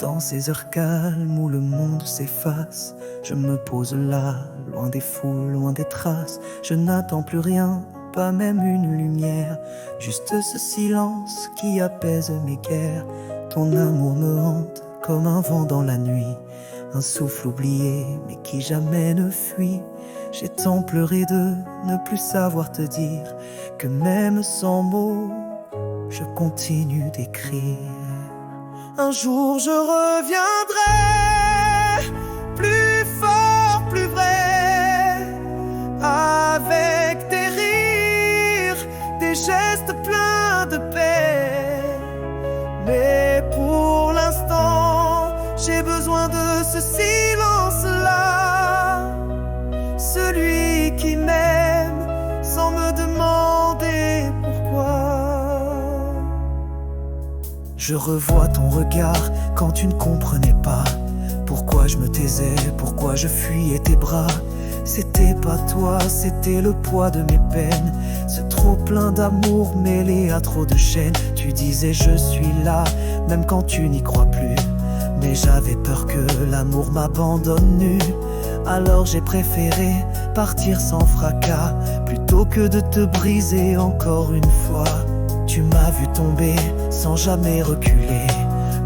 Dans ces heures calmes où le monde s'efface, je me pose là, loin des foules, loin des traces. Je n'attends plus rien, pas même une lumière, juste ce silence qui apaise mes guerres. Ton amour me hante comme un vent dans la nuit, un souffle oublié mais qui jamais ne fuit. J'ai tant pleuré de ne plus savoir te dire que même sans mots, je continue d'écrire. Un jour je reviendrai, plus fort, plus vrai, avec des rires, des gestes pleins de paix. Mais pour l'instant, j'ai besoin de ce silence-là, celui qui m'aime sans me demander pourquoi. Je revois ton regard quand tu ne comprenais pas pourquoi je me taisais, pourquoi je fuyais tes bras. C'était pas toi, c'était le poids de mes peines, ce trop plein d'amour mêlé à trop de chaînes. Tu disais je suis là, même quand tu n'y crois plus, mais j'avais peur que l'amour m'abandonne nu. Alors j'ai préféré partir sans fracas, plutôt que de te briser encore une fois. Tu m'as vu tomber sans jamais reculer,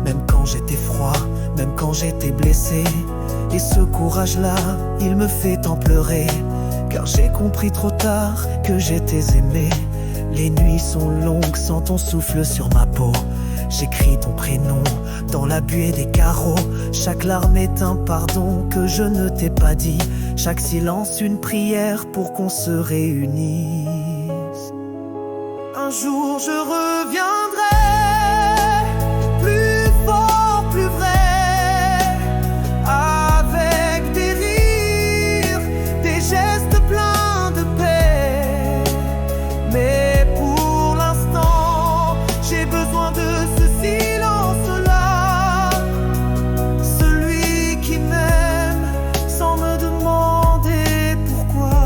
même quand j'étais froid, même quand j'étais blessé. Et ce courage-là, il me fait tant pleurer, car j'ai compris trop tard que j'étais aimé. Les nuits sont longues sans ton souffle sur ma peau. J'écris ton prénom dans la buée des carreaux. Chaque larme est un pardon que je ne t'ai pas dit, chaque silence une prière pour qu'on se réunisse. Un jour je reviendrai, plus fort, plus vrai, avec des rires, des gestes pleins de paix. Mais pour l'instant, j'ai besoin de ce silence-là, celui qui m'aime sans me demander pourquoi.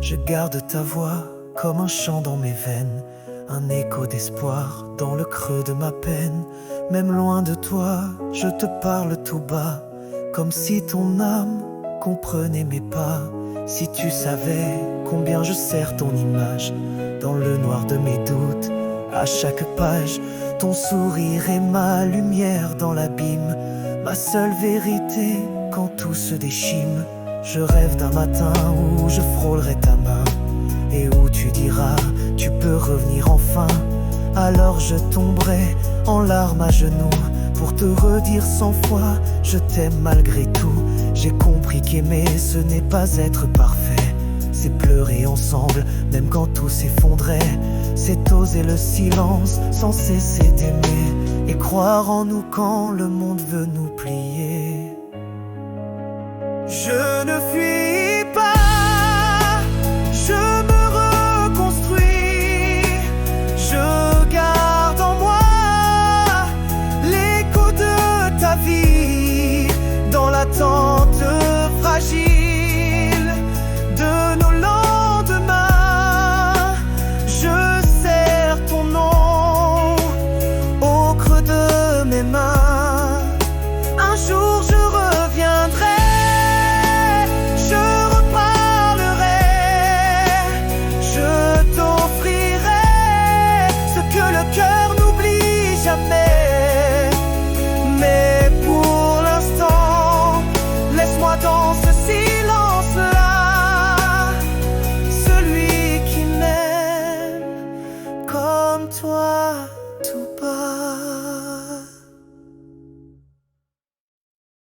Je garde ta voix comme un chant dans mes veines, un écho d'espoir dans le creux de ma peine. Même loin de toi, je te parle tout bas, comme si ton âme comprenait mes pas. Si tu savais combien je serre ton image dans le noir de mes doutes, à chaque page, ton sourire est ma lumière dans l'abîme, ma seule vérité quand tout se déchime. Je rêve d'un matin où je frôlerai ta main et où tu diras tu peux revenir enfin. Alors je tomberai en larmes à genoux pour te redire 100 fois je t'aime malgré tout. J'ai compris qu'aimer ce n'est pas être parfait, c'est pleurer ensemble même quand tout s'effondrait. C'est oser le silence sans cesser d'aimer et croire en nous quand le monde veut nous plier. Je ne fuis pas, je me reconstruis, je garde en moi l'écho de ta vie, dans l'attente fragile de nos lendemains. Je serre ton nom au creux de mes mains. Un jour